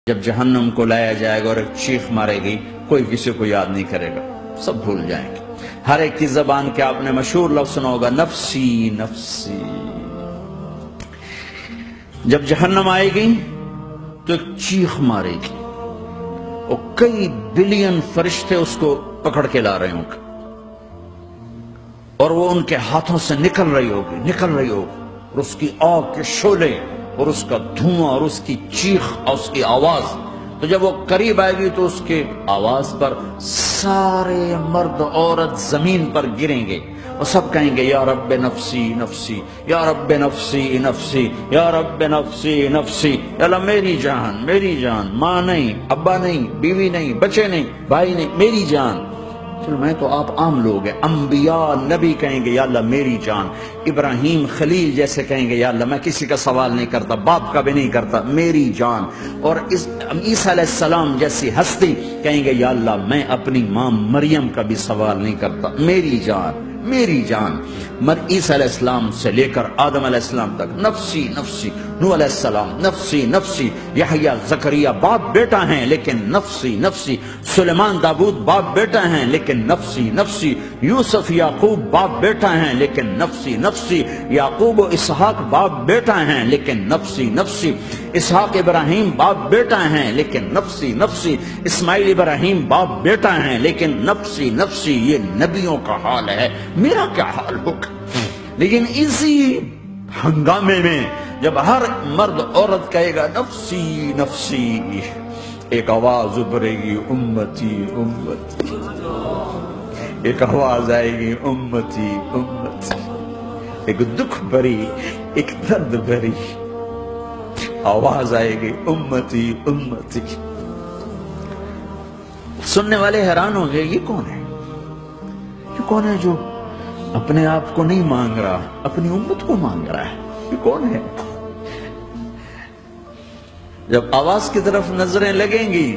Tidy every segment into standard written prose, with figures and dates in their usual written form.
جب جہنم کو لایا جائے گا اور ایک چیخ مارے گی، کوئی کسی کو یاد نہیں کرے گا، سب بھول جائیں گے۔ ہر ایک کی زبان کے آپ نے مشہور لفظ سنا ہوگا، نفسی نفسی۔ جب جہنم آئے گی تو ایک چیخ مارے گی اور کئی بلین فرشتے اس کو پکڑ کے لا رہے ہوں گے اور وہ ان کے ہاتھوں سے نکل رہی ہوگی اور اس کی آگ کے شعلے اور اس کا دھواں اور اس کی چیخ اور اس کی آواز، تو جب وہ قریب آئے گی تو اس کے آواز پر سارے مرد عورت زمین پر گریں گے اور سب کہیں گے، یا رب نفسی نفسی، یا رب نفسی نفسی، یا رب نفسی نفسی۔ یا اللہ میری جان، ماں نہیں، ابا نہیں، بیوی نہیں، بچے نہیں، بھائی نہیں، میری جان۔ چلو میں تو آپ عام لوگ ہیں، انبیاء نبی کہیں گے، یا اللہ میری جان۔ ابراہیم خلیل جیسے کہیں گے، یا اللہ میں کسی کا سوال نہیں کرتا، باپ کا بھی نہیں کرتا، میری جان۔ اور عیسیٰ علیہ السلام جیسی ہستی کہیں گے، یا اللہ میں اپنی ماں مریم کا بھی سوال نہیں کرتا، میری جان میری جان۔ عیسیٰ علیہ السلام سے لے کر آدم علیہ السلام تک نفسی نفسی، نوح علیہ السلام نفسی نفسی، یحییٰ زکریا باپ بیٹا ہیں لیکن نفسی نفسی، سلیمان داؤد باپ بیٹا ہیں لیکن نفسی نفسی، یوسف یعقوب باپ بیٹا ہیں لیکن نفسی نفسی، یعقوب و اسحاق باپ بیٹا ہیں لیکن نفسی نفسی، اسحاق ابراہیم باپ بیٹا ہیں لیکن نفسی نفسی، اسماعیل ابراہیم باپ بیٹا ہیں لیکن نفسی نفسی۔ یہ نبیوں کا حال ہے، میرا کیا حال ہوگا؟ لیکن اسی ہنگامے میں جب ہر مرد عورت کہے گا نفسی نفسی، ایک آواز ابھرے گی، امتی امتی، ایک آواز آئے گی، امتی امتی، ایک دکھ بھری، ایک درد بھری آواز آئے گی، امتی امتی۔ سننے والے حیران ہو گئے، یہ کون ہے؟ یہ کون ہے جو اپنے آپ کو نہیں مانگ رہا، اپنی امت کو مانگ رہا ہے؟ یہ کون ہے؟ جب آواز کی طرف نظریں لگیں گی،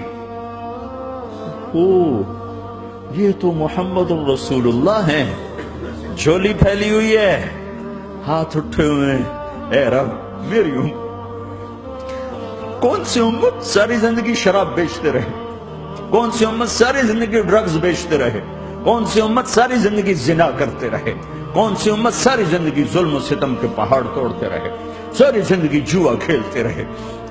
یہ تو محمد الرسول اللہ ہے، جھولی پھیلی ہوئی ہے، ہاتھ اٹھے ہوئے، اے رب میری امت۔ کون سی امت ساری زندگی شراب بیچتے رہے؟ کون سی امت ساری زندگی ڈرگز بیچتے رہے؟ کون سی امت ساری زندگی زنا کرتے رہے؟ کون سی امت ساری زندگی ظلم و ستم کے پہاڑ توڑتے رہے؟ ساری زندگی جوا کھیلتے رہے؟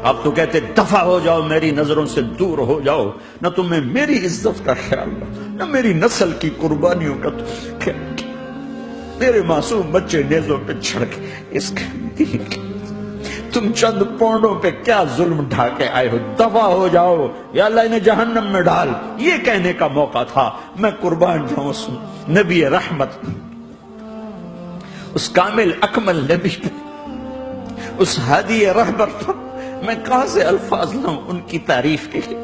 آپ تو کہتے دفع ہو جاؤ، میری نظروں سے دور ہو جاؤ، نہ تمہیں میری عزت کا خیال نہ میری نسل کی قربانیوں کا خیال، میرے معصوم بچے نیزوں پہ چڑھ کے تم چند پونڈوں پہ کیا ظلم ڈھا کے آئے ہو؟ دفع ہو جاؤ، یا اللہ انہیں جہنم میں ڈال۔ یہ کہنے کا موقع تھا، میں قربان جاؤں اس نبی رحمت، اس کامل اکمل نبی، اس ہادی رہبر پر میں کہاں سے الفاظ لاؤں ان کی تعریف کے لیے؟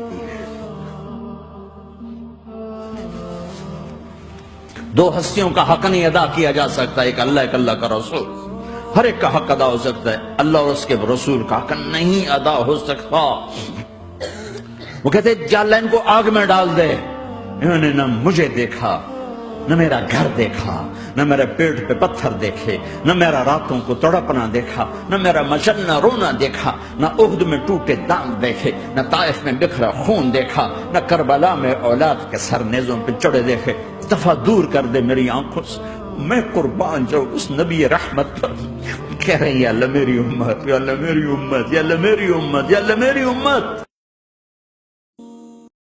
دو ہستیوں کا حق نہیں ادا کیا جا سکتا، ایک اللہ، ایک اللہ کا رسول۔ ہر ایک کا حق ادا ہو سکتا ہے، اللہ اور اس کے رسول کا حق نہیں ادا ہو سکتا۔ وہ کہتے ہیں یا اللہ ان کو آگ میں ڈال دے، انہوں نے نہ مجھے دیکھا، نہ میرا گھر دیکھا، نہ میرے پیٹ پہ پتھر دیکھے، نہ میرا راتوں کو تڑپنا دیکھا، نہ میرا مچلنا رونا دیکھا، نہ احد میں ٹوٹے دانت دیکھے، نہ طائف میں بکھرا خون دیکھا، نہ کربلا میں اولاد کے سر نیزوں پہ چڑھے دیکھے۔ دفعہ دور کر دے میری آنکھوں سے، میں قربان جاؤں اس نبی رحمت پر۔ کہہ رہے ہیں یا اللہ میری امت، یا اللہ میری امت، یا اللہ میری امت، یا اللہ میری امت۔